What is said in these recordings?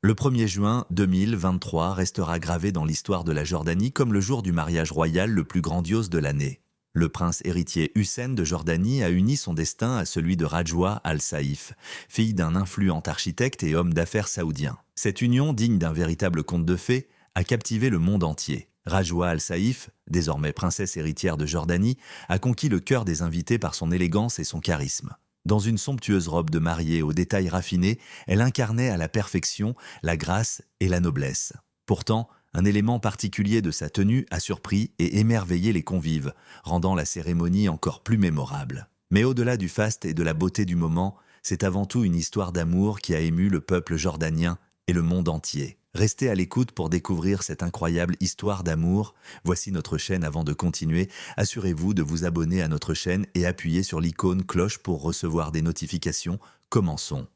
Le 1er juin 2023 restera gravé dans l'histoire de la Jordanie comme le jour du mariage royal le plus grandiose de l'année. Le prince héritier Hussein de Jordanie a uni son destin à celui de Rajwa al-Saïf, fille d'un influent architecte et homme d'affaires saoudien. Cette union, digne d'un véritable conte de fées, a captivé le monde entier. Rajwa al-Saïf, désormais princesse héritière de Jordanie, a conquis le cœur des invités par son élégance et son charisme. Dans une somptueuse robe de mariée aux détails raffinés, elle incarnait à la perfection la grâce et la noblesse. Pourtant, un élément particulier de sa tenue a surpris et émerveillé les convives, rendant la cérémonie encore plus mémorable. Mais au-delà du faste et de la beauté du moment, c'est avant tout une histoire d'amour qui a ému le peuple jordanien et le monde entier. Restez à l'écoute pour découvrir cette incroyable histoire d'amour. Voici notre chaîne. Avant de continuer, assurez-vous de vous abonner à notre chaîne et appuyez sur l'icône cloche pour recevoir des notifications. Commençons.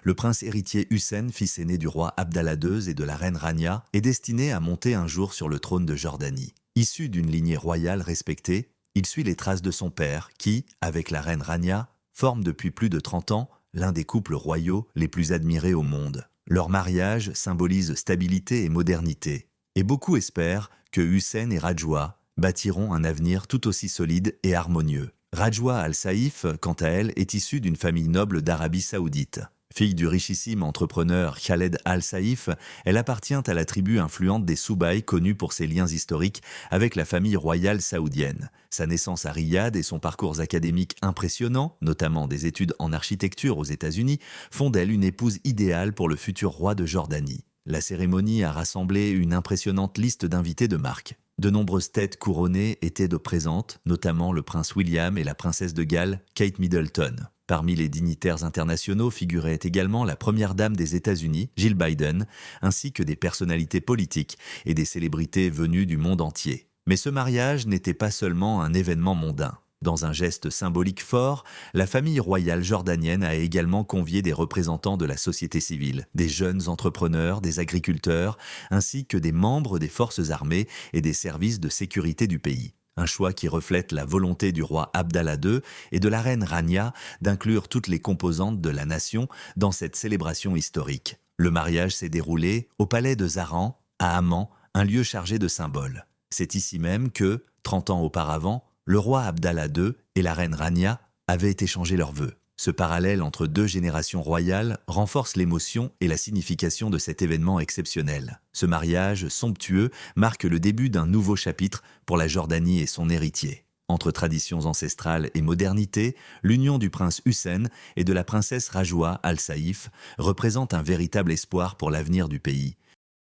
Le prince héritier Hussein, fils aîné du roi Abdallah II et de la reine Rania, est destiné à monter un jour sur le trône de Jordanie. Issu d'une lignée royale respectée, il suit les traces de son père qui, avec la reine Rania, forme depuis plus de 30 ans l'un des couples royaux les plus admirés au monde. Leur mariage symbolise stabilité et modernité, et beaucoup espèrent que Hussein et Rajwa bâtiront un avenir tout aussi solide et harmonieux. Rajwa al-Saïf, quant à elle, est issue d'une famille noble d'Arabie Saoudite. Fille du richissime entrepreneur Khaled al-Saïf, elle appartient à la tribu influente des Soubaï, connue pour ses liens historiques avec la famille royale saoudienne. Sa naissance à Riyad et son parcours académique impressionnant, notamment des études en architecture aux États-Unis, font d'elle une épouse idéale pour le futur roi de Jordanie. La cérémonie a rassemblé une impressionnante liste d'invités de marque. De nombreuses têtes couronnées étaient de présentes, notamment le prince William et la princesse de Galles, Kate Middleton. Parmi les dignitaires internationaux figurait également la première dame des États-Unis, Jill Biden, ainsi que des personnalités politiques et des célébrités venues du monde entier. Mais ce mariage n'était pas seulement un événement mondain. Dans un geste symbolique fort, la famille royale jordanienne a également convié des représentants de la société civile, des jeunes entrepreneurs, des agriculteurs, ainsi que des membres des forces armées et des services de sécurité du pays. Un choix qui reflète la volonté du roi Abdallah II et de la reine Rania d'inclure toutes les composantes de la nation dans cette célébration historique. Le mariage s'est déroulé au palais de Zaran, à Amman, un lieu chargé de symboles. C'est ici même que, 30 ans auparavant, le roi Abdallah II et la reine Rania avaient échangé leurs vœux. Ce parallèle entre deux générations royales renforce l'émotion et la signification de cet événement exceptionnel. Ce mariage somptueux marque le début d'un nouveau chapitre pour la Jordanie et son héritier. Entre traditions ancestrales et modernité, l'union du prince Hussein et de la princesse Rajwa al-Saïf représente un véritable espoir pour l'avenir du pays.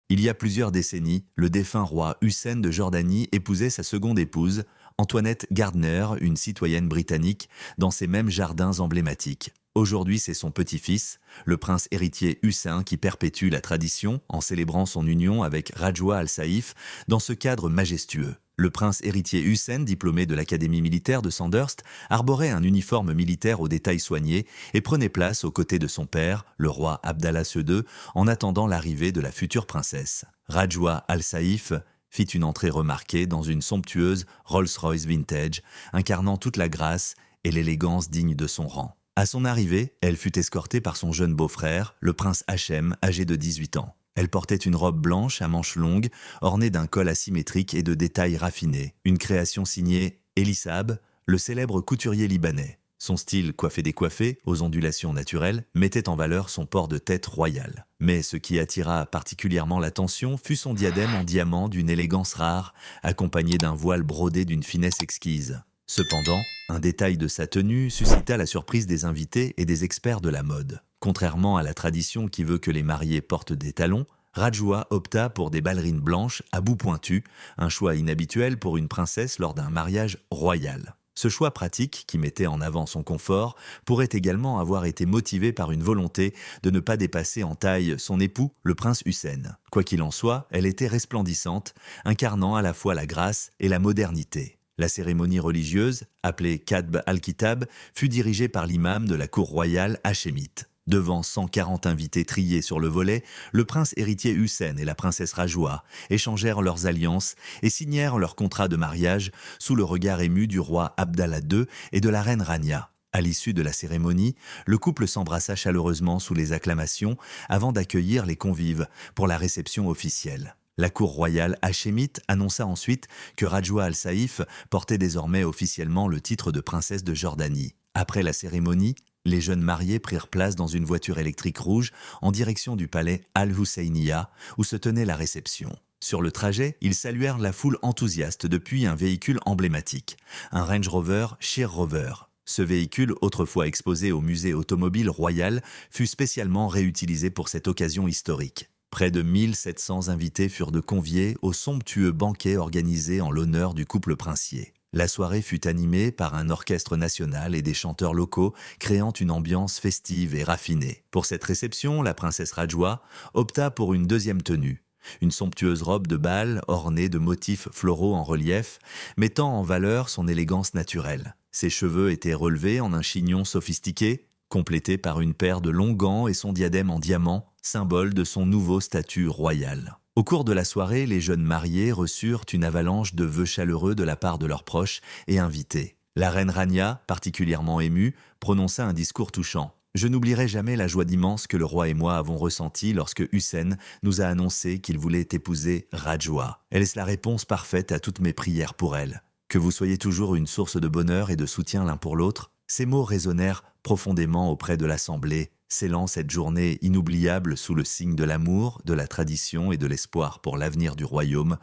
Il y a plusieurs décennies, le défunt roi Hussein de Jordanie épousait sa seconde épouse, Antoinette Gardner, une citoyenne britannique, dans ces mêmes jardins emblématiques. Aujourd'hui, c'est son petit-fils, le prince héritier Hussein, qui perpétue la tradition en célébrant son union avec Rajwa al-Saïf dans ce cadre majestueux. Le prince héritier Hussein, diplômé de l'académie militaire de Sandhurst, arborait un uniforme militaire aux détails soignés et prenait place aux côtés de son père, le roi Abdallah II, en attendant l'arrivée de la future princesse. Rajwa al-Saïf fit une entrée remarquée dans une somptueuse Rolls-Royce vintage, incarnant toute la grâce et l'élégance dignes de son rang. À son arrivée, elle fut escortée par son jeune beau-frère, le prince Hachem, âgé de 18 ans. Elle portait une robe blanche à manches longues, ornée d'un col asymétrique et de détails raffinés. Une création signée Elisab, le célèbre couturier libanais. Son style coiffé-décoiffé, aux ondulations naturelles, mettait en valeur son port de tête royal. Mais ce qui attira particulièrement l'attention fut son diadème en diamant d'une élégance rare, accompagné d'un voile brodé d'une finesse exquise. Cependant, un détail de sa tenue suscita la surprise des invités et des experts de la mode. Contrairement à la tradition qui veut que les mariés portent des talons, Rajwa opta pour des ballerines blanches à bout pointu, un choix inhabituel pour une princesse lors d'un mariage royal. Ce choix pratique, qui mettait en avant son confort, pourrait également avoir été motivé par une volonté de ne pas dépasser en taille son époux, le prince Hussein. Quoi qu'il en soit, elle était resplendissante, incarnant à la fois la grâce et la modernité. La cérémonie religieuse, appelée Kadb al-Kitab, fut dirigée par l'imam de la cour royale hachémite. Devant 140 invités triés sur le volet, le prince héritier Hussein et la princesse Rajwa échangèrent leurs alliances et signèrent leur contrat de mariage sous le regard ému du roi Abdallah II et de la reine Rania. À l'issue de la cérémonie, le couple s'embrassa chaleureusement sous les acclamations avant d'accueillir les convives pour la réception officielle. La cour royale hachémite annonça ensuite que Rajwa al-Saïf portait désormais officiellement le titre de princesse de Jordanie. Après la cérémonie, les jeunes mariés prirent place dans une voiture électrique rouge en direction du palais Al-Husseiniya où se tenait la réception. Sur le trajet, ils saluèrent la foule enthousiaste depuis un véhicule emblématique, un Range Rover Sheer Rover. Ce véhicule, autrefois exposé au musée automobile royal, fut spécialement réutilisé pour cette occasion historique. Près de 1700 invités furent de conviés au somptueux banquet organisé en l'honneur du couple princier. La soirée fut animée par un orchestre national et des chanteurs locaux, créant une ambiance festive et raffinée. Pour cette réception, la princesse Rajwa opta pour une deuxième tenue. Une somptueuse robe de bal ornée de motifs floraux en relief, mettant en valeur son élégance naturelle. Ses cheveux étaient relevés en un chignon sophistiqué, complété par une paire de longs gants et son diadème en diamant, symbole de son nouveau statut royal. Au cours de la soirée, les jeunes mariés reçurent une avalanche de vœux chaleureux de la part de leurs proches et invités. La reine Rania, particulièrement émue, prononça un discours touchant. « Je n'oublierai jamais la joie immense que le roi et moi avons ressentie lorsque Hussein nous a annoncé qu'il voulait épouser Rajwa. Elle est la réponse parfaite à toutes mes prières pour elle. Que vous soyez toujours une source de bonheur et de soutien l'un pour l'autre. » Ces mots résonnèrent profondément auprès de l'Assemblée, scellant cette journée inoubliable sous le signe de l'amour, de la tradition et de l'espoir pour l'avenir du royaume.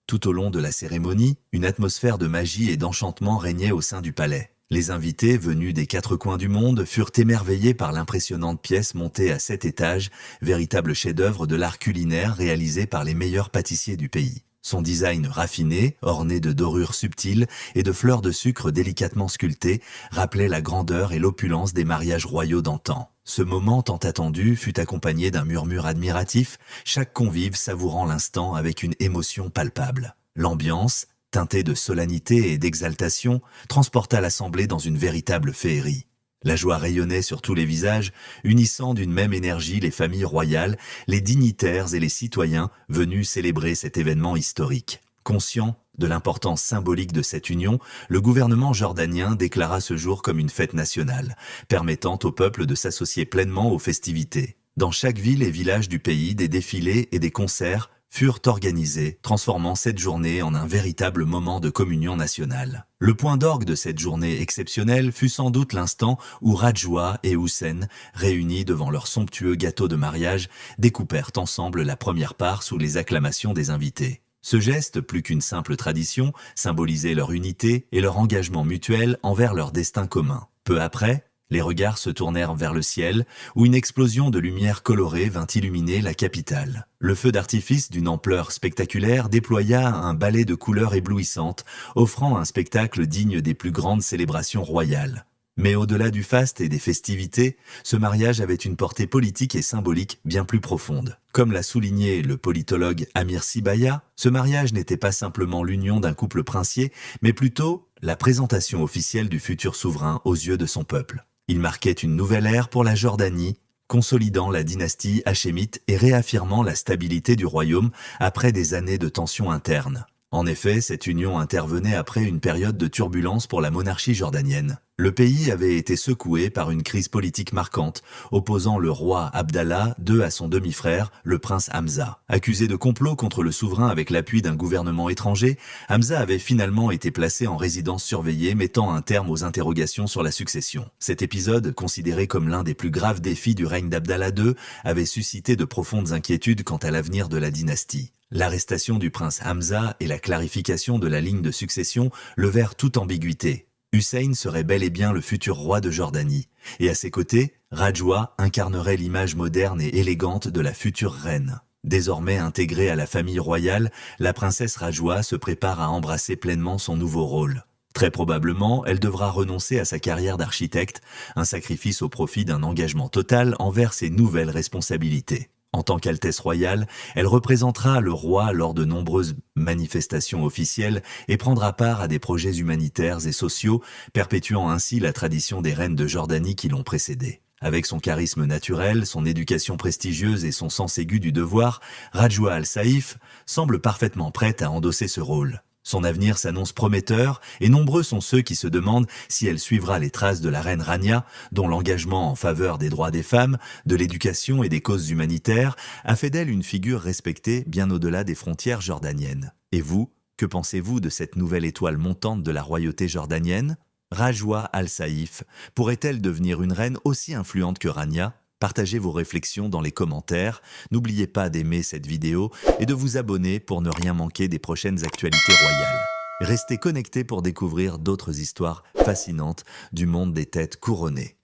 Tout au long de la cérémonie, une atmosphère de magie et d'enchantement régnait au sein du palais. Les invités, venus des quatre coins du monde, furent émerveillés par l'impressionnante pièce montée à 7 étages, véritable chef-d'œuvre de l'art culinaire réalisé par les meilleurs pâtissiers du pays. Son design raffiné, orné de dorures subtiles et de fleurs de sucre délicatement sculptées, rappelait la grandeur et l'opulence des mariages royaux d'antan. Ce moment tant attendu fut accompagné d'un murmure admiratif, chaque convive savourant l'instant avec une émotion palpable. L'ambiance, teintée de solennité et d'exaltation, transporta l'assemblée dans une véritable féerie. La joie rayonnait sur tous les visages, unissant d'une même énergie les familles royales, les dignitaires et les citoyens venus célébrer cet événement historique. Conscient de l'importance symbolique de cette union, le gouvernement jordanien déclara ce jour comme une fête nationale, permettant au peuple de s'associer pleinement aux festivités. Dans chaque ville et village du pays, des défilés et des concerts furent organisés, transformant cette journée en un véritable moment de communion nationale. Le point d'orgue de cette journée exceptionnelle fut sans doute l'instant où Rajwa et Hussein, réunis devant leur somptueux gâteau de mariage, découpèrent ensemble la première part sous les acclamations des invités. Ce geste, plus qu'une simple tradition, symbolisait leur unité et leur engagement mutuel envers leur destin commun. Peu après, les regards se tournèrent vers le ciel, où une explosion de lumière colorée vint illuminer la capitale. Le feu d'artifice d'une ampleur spectaculaire déploya un ballet de couleurs éblouissantes, offrant un spectacle digne des plus grandes célébrations royales. Mais au-delà du faste et des festivités, ce mariage avait une portée politique et symbolique bien plus profonde. Comme l'a souligné le politologue Amir Sibaya, ce mariage n'était pas simplement l'union d'un couple princier, mais plutôt la présentation officielle du futur souverain aux yeux de son peuple. Il marquait une nouvelle ère pour la Jordanie, consolidant la dynastie hachémite et réaffirmant la stabilité du royaume après des années de tensions internes. En effet, cette union intervenait après une période de turbulence pour la monarchie jordanienne. Le pays avait été secoué par une crise politique marquante, opposant le roi Abdallah II à son demi-frère, le prince Hamza. Accusé de complot contre le souverain avec l'appui d'un gouvernement étranger, Hamza avait finalement été placé en résidence surveillée, mettant un terme aux interrogations sur la succession. Cet épisode, considéré comme l'un des plus graves défis du règne d'Abdallah II, avait suscité de profondes inquiétudes quant à l'avenir de la dynastie. L'arrestation du prince Hamza et la clarification de la ligne de succession levèrent toute ambiguïté. Hussein serait bel et bien le futur roi de Jordanie, et à ses côtés, Rajwa incarnerait l'image moderne et élégante de la future reine. Désormais intégrée à la famille royale, la princesse Rajwa se prépare à embrasser pleinement son nouveau rôle. Très probablement, elle devra renoncer à sa carrière d'architecte, un sacrifice au profit d'un engagement total envers ses nouvelles responsabilités. En tant qu'Altesse royale, elle représentera le roi lors de nombreuses manifestations officielles et prendra part à des projets humanitaires et sociaux, perpétuant ainsi la tradition des reines de Jordanie qui l'ont précédée. Avec son charisme naturel, son éducation prestigieuse et son sens aigu du devoir, Rajwa al-Saïf semble parfaitement prête à endosser ce rôle. Son avenir s'annonce prometteur et nombreux sont ceux qui se demandent si elle suivra les traces de la reine Rania, dont l'engagement en faveur des droits des femmes, de l'éducation et des causes humanitaires a fait d'elle une figure respectée bien au-delà des frontières jordaniennes. Et vous, que pensez-vous de cette nouvelle étoile montante de la royauté jordanienne? Rajwa Al-Saïf pourrait-elle devenir une reine aussi influente que Rania? Partagez vos réflexions dans les commentaires. N'oubliez pas d'aimer cette vidéo et de vous abonner pour ne rien manquer des prochaines actualités royales. Restez connectés pour découvrir d'autres histoires fascinantes du monde des têtes couronnées.